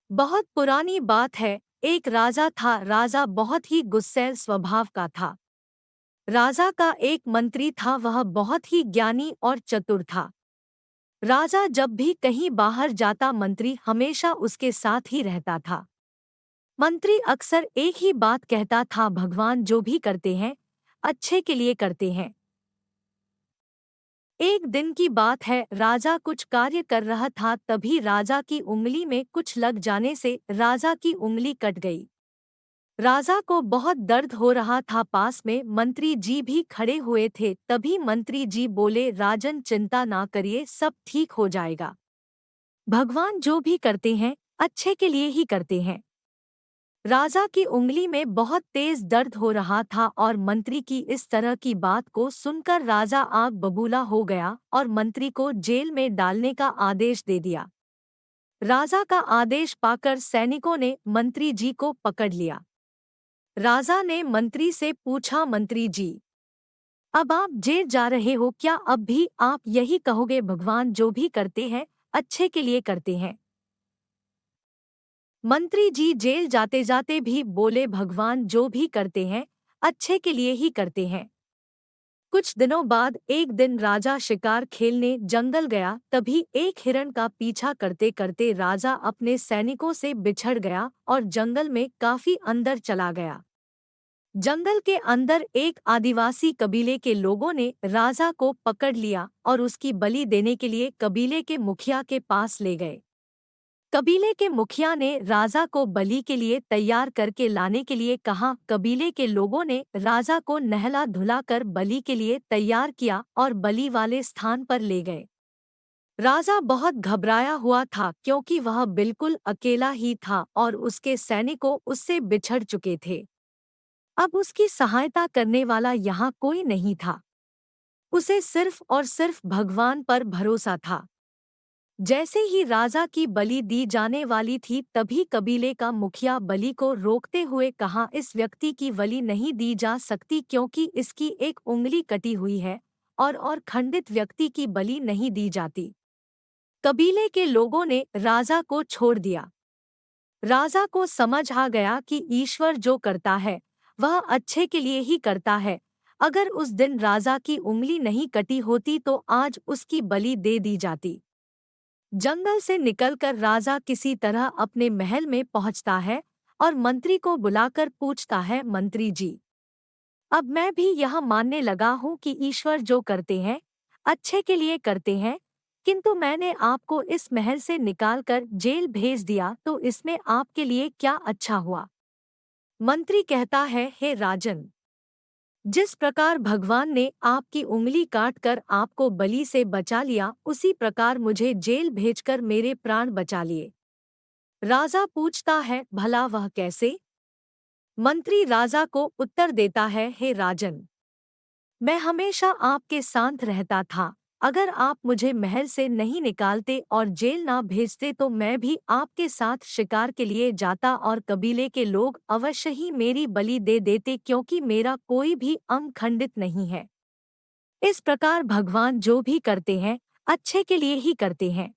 बहुत पुरानी बात है। एक राजा था। राजा बहुत ही गुस्सैल स्वभाव का था। राजा का एक मंत्री था, वह बहुत ही ज्ञानी और चतुर था। राजा जब भी कहीं बाहर जाता, मंत्री हमेशा उसके साथ ही रहता था। मंत्री अक्सर एक ही बात कहता था, भगवान जो भी करते हैं अच्छे के लिए करते हैं। एक दिन की बात है, राजा कुछ कार्य कर रहा था, तभी राजा की उंगली में कुछ लग जाने से राजा की उंगली कट गई। राजा को बहुत दर्द हो रहा था। पास में मंत्री जी भी खड़े हुए थे। तभी मंत्री जी बोले, राजन चिंता ना करिए, सब ठीक हो जाएगा। भगवान जो भी करते हैं अच्छे के लिए ही करते हैं। राजा की उंगली में बहुत तेज दर्द हो रहा था और मंत्री की इस तरह की बात को सुनकर राजा आग बबूला हो गया और मंत्री को जेल में डालने का आदेश दे दिया। राजा का आदेश पाकर सैनिकों ने मंत्री जी को पकड़ लिया। राजा ने मंत्री से पूछा, मंत्री जी, अब आप जेल जा रहे हो, क्या अब भी आप यही कहोगे, भगवान जो भी करते हैं अच्छे के लिए करते हैं? मंत्री जी जेल जाते जाते भी बोले, भगवान जो भी करते हैं अच्छे के लिए ही करते हैं। कुछ दिनों बाद एक दिन राजा शिकार खेलने जंगल गया। तभी एक हिरण का पीछा करते करते राजा अपने सैनिकों से बिछड़ गया और जंगल में काफी अंदर चला गया। जंगल के अंदर एक आदिवासी कबीले के लोगों ने राजा को पकड़ लिया और उसकी बलि देने के लिए कबीले के मुखिया के पास ले गए। कबीले के मुखिया ने राजा को बलि के लिए तैयार करके लाने के लिए कहा। कबीले के लोगों ने राजा को नहला धुला कर बलि के लिए तैयार किया और बलि वाले स्थान पर ले गए। राजा बहुत घबराया हुआ था, क्योंकि वह बिल्कुल अकेला ही था और उसके सैनिकों उससे बिछड़ चुके थे। अब उसकी सहायता करने वाला यहाँ कोई नहीं था। उसे सिर्फ और सिर्फ भगवान पर भरोसा था। जैसे ही राजा की बलि दी जाने वाली थी, तभी कबीले का मुखिया बलि को रोकते हुए कहा, इस व्यक्ति की बलि नहीं दी जा सकती, क्योंकि इसकी एक उंगली कटी हुई है और खंडित व्यक्ति की बलि नहीं दी जाती। कबीले के लोगों ने राजा को छोड़ दिया। राजा को समझ आ गया कि ईश्वर जो करता है वह अच्छे के लिए ही करता है। अगर उस दिन राजा की उंगली नहीं कटी होती तो आज उसकी बलि दे दी जाती। जंगल से निकलकर राजा किसी तरह अपने महल में पहुंचता है और मंत्री को बुलाकर पूछता है, मंत्री जी, अब मैं भी यह मानने लगा हूँ कि ईश्वर जो करते हैं अच्छे के लिए करते हैं, किंतु मैंने आपको इस महल से निकालकर जेल भेज दिया, तो इसमें आपके लिए क्या अच्छा हुआ? मंत्री कहता है, हे राजन, जिस प्रकार भगवान ने आपकी उंगली काटकर आपको बलि से बचा लिया, उसी प्रकार मुझे जेल भेजकर मेरे प्राण बचा लिए। राजा पूछता है, भला वह कैसे? मंत्री राजा को उत्तर देता है, हे राजन, मैं हमेशा आपके साथ रहता था। अगर आप मुझे महल से नहीं निकालते और जेल ना भेजते तो मैं भी आपके साथ शिकार के लिए जाता और कबीले के लोग अवश्य ही मेरी बलि दे देते, क्योंकि मेरा कोई भी अंग खंडित नहीं है। इस प्रकार भगवान जो भी करते हैं अच्छे के लिए ही करते हैं।